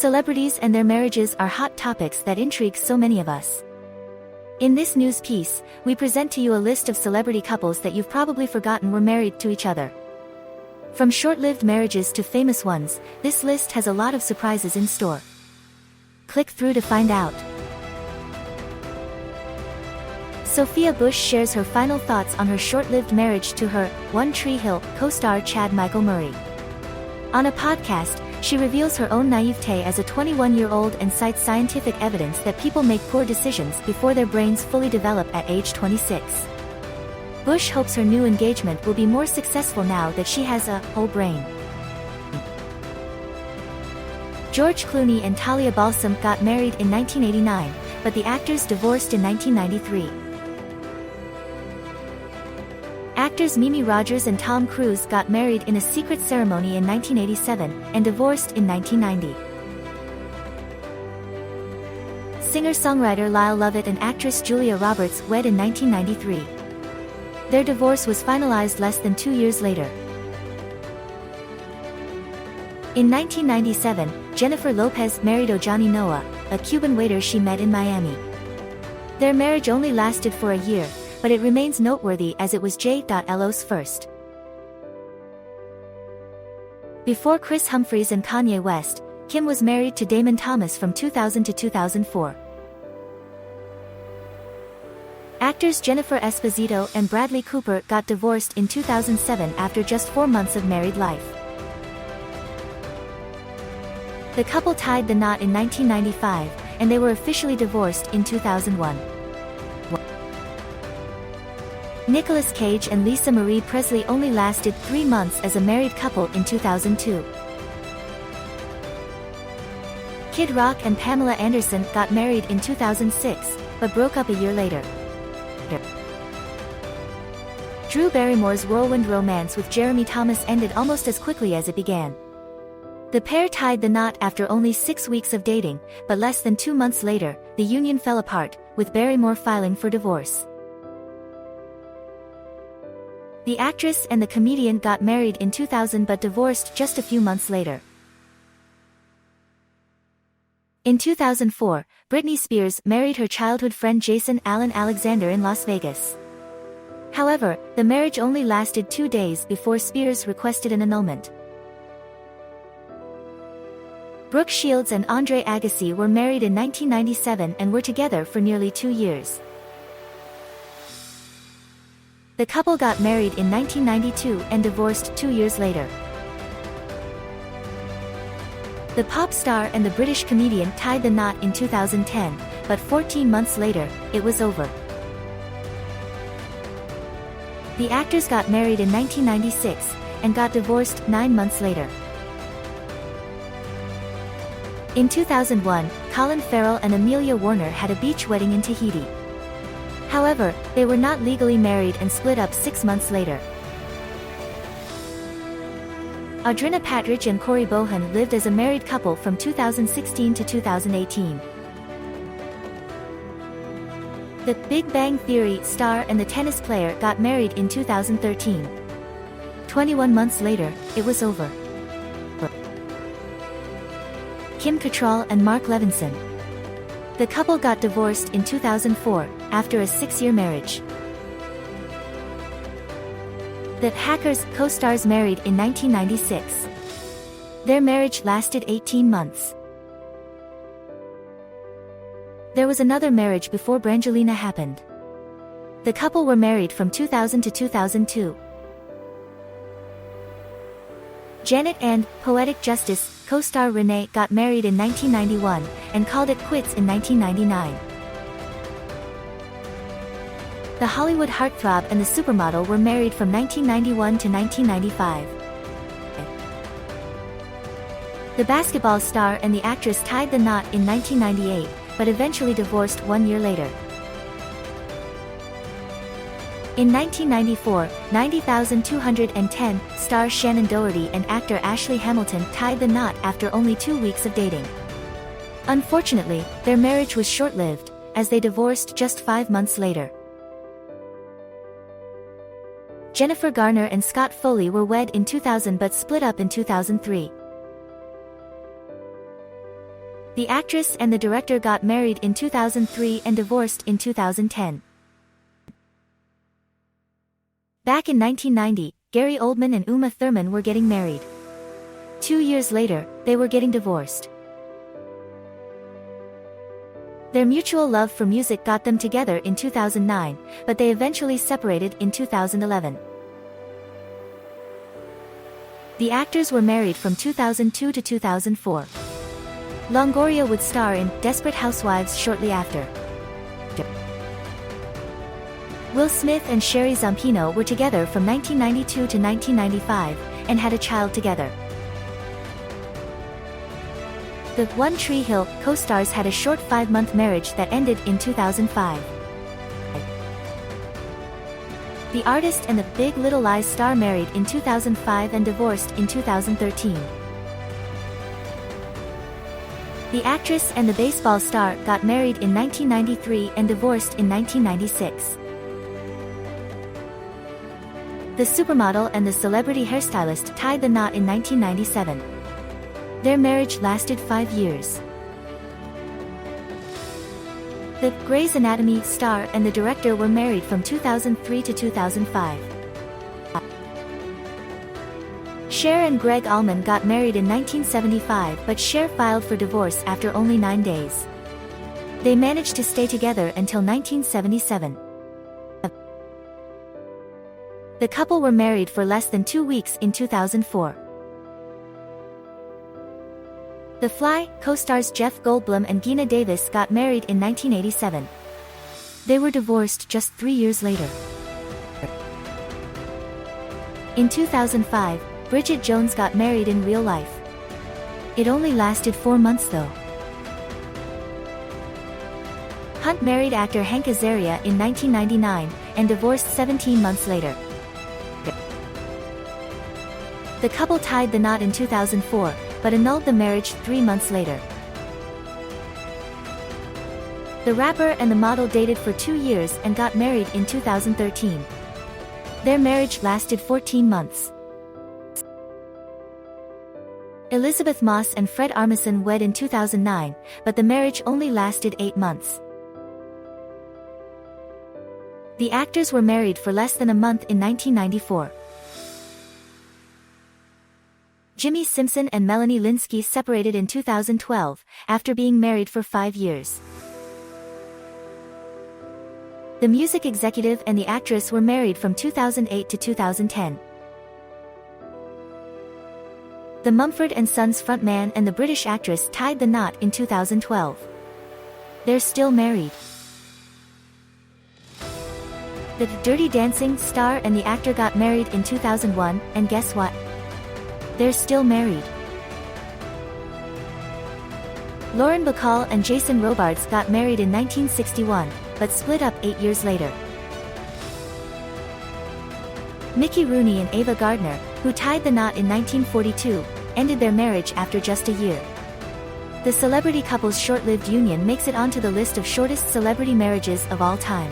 Celebrities and their marriages are hot topics that intrigue so many of us. In this news piece, we present to you a list of celebrity couples that you've probably forgotten were married to each other. From short-lived marriages to famous ones, this list has a lot of surprises in store. Click through to find out. Sophia Bush shares her final thoughts on her short-lived marriage to her One Tree Hill co-star Chad Michael Murray. On a podcast, she reveals her own naivete as a 21-year-old and cites scientific evidence that people make poor decisions before their brains fully develop at age 26. Bush hopes her new engagement will be more successful now that she has a whole brain. George Clooney and Talia Balsam got married in 1989, but the actors divorced in 1993. Actors Mimi Rogers and Tom Cruise got married in a secret ceremony in 1987, and divorced in 1990. Singer-songwriter Lyle Lovett and actress Julia Roberts wed in 1993. Their divorce was finalized less than 2 years later. In 1997, Jennifer Lopez married Ojani Noah, a Cuban waiter she met in Miami. Their marriage only lasted for a year, but it remains noteworthy as it was J.Lo's first. Before Chris Humphries and Kanye West, Kim was married to Damon Thomas from 2000 to 2004. Actors Jennifer Esposito and Bradley Cooper got divorced in 2007 after just 4 months of married life. The couple tied the knot in 1995, and they were officially divorced in 2001. Nicolas Cage and Lisa Marie Presley only lasted 3 months as a married couple in 2002. Kid Rock and Pamela Anderson got married in 2006, but broke up a year later. Drew Barrymore's whirlwind romance with Jeremy Thomas ended almost as quickly as it began. The pair tied the knot after only 6 weeks of dating, but less than 2 months later, the union fell apart, with Barrymore filing for divorce. The actress and the comedian got married in 2000 but divorced just a few months later. In 2004, Britney Spears married her childhood friend Jason Allen Alexander in Las Vegas. However, the marriage only lasted 2 days before Spears requested an annulment. Brooke Shields and Andre Agassi were married in 1997 and were together for nearly 2 years. The couple got married in 1992 and divorced 2 years later. The pop star and the British comedian tied the knot in 2010, but 14 months later, it was over. The actors got married in 1996, and got divorced 9 months later. In 2001, Colin Farrell and Amelia Warner had a beach wedding in Tahiti. However, they were not legally married and split up 6 months later. Audrina Patridge and Corey Bohan lived as a married couple from 2016 to 2018. The Big Bang Theory star and the tennis player got married in 2013. 21 months later, it was over. Kim Cattrall and Mark Levinson. The couple got divorced in 2004, after a 6-year marriage. The Hackers co-stars married in 1996. Their marriage lasted 18 months. There was another marriage before Brangelina happened. The couple were married from 2000 to 2002. Janet and Poetic Justice co-star Renee got married in 1991, and called it quits in 1999. The Hollywood heartthrob and the supermodel were married from 1991 to 1995. The basketball star and the actress tied the knot in 1998, but eventually divorced 1 year later. In 1994, 90,210 star Shannon Doherty and actor Ashley Hamilton tied the knot after only 2 weeks of dating. Unfortunately, their marriage was short-lived, as they divorced just 5 months later. Jennifer Garner and Scott Foley were wed in 2000 but split up in 2003. The actress and the director got married in 2003 and divorced in 2010. Back in 1990, Gary Oldman and Uma Thurman were getting married. 2 years later, they were getting divorced. Their mutual love for music got them together in 2009, but they eventually separated in 2011. The actors were married from 2002 to 2004. Longoria would star in Desperate Housewives shortly after. Will Smith and Sherry Zampino were together from 1992 to 1995, and had a child together. The One Tree Hill co-stars had a short 5-month marriage that ended in 2005. The artist and the Big Little Lies star married in 2005 and divorced in 2013. The actress and the baseball star got married in 1993 and divorced in 1996. The supermodel and the celebrity hairstylist tied the knot in 1997. Their marriage lasted 5 years. The Grey's Anatomy star and the director were married from 2003 to 2005. Cher and Greg Allman got married in 1975, but Cher filed for divorce after only 9 days. They managed to stay together until 1977. The couple were married for less than 2 weeks in 2004. The Fly co-stars Jeff Goldblum and Geena Davis got married in 1987. They were divorced just 3 years later. In 2005, Bridget Jones got married in real life. It only lasted 4 months though. Hunt married actor Hank Azaria in 1999, and divorced 17 months later. The couple tied the knot in 2004, but annulled the marriage 3 months later. The rapper and the model dated for 2 years and got married in 2013. Their marriage lasted 14 months. Elizabeth Moss and Fred Armisen wed in 2009, but the marriage only lasted 8 months. The actors were married for less than a month in 1994. Jimmy Simpson and Melanie Lynskey separated in 2012, after being married for 5 years. The music executive and the actress were married from 2008 to 2010. The Mumford & Sons frontman and the British actress tied the knot in 2012. They're still married. The Dirty Dancing star and the actor got married in 2001, and guess what? They're still married. Lauren Bacall and Jason Robards got married in 1961, but split up 8 years later. Mickey Rooney and Ava Gardner, who tied the knot in 1942, ended their marriage after just a year. The celebrity couple's short-lived union makes it onto the list of shortest celebrity marriages of all time.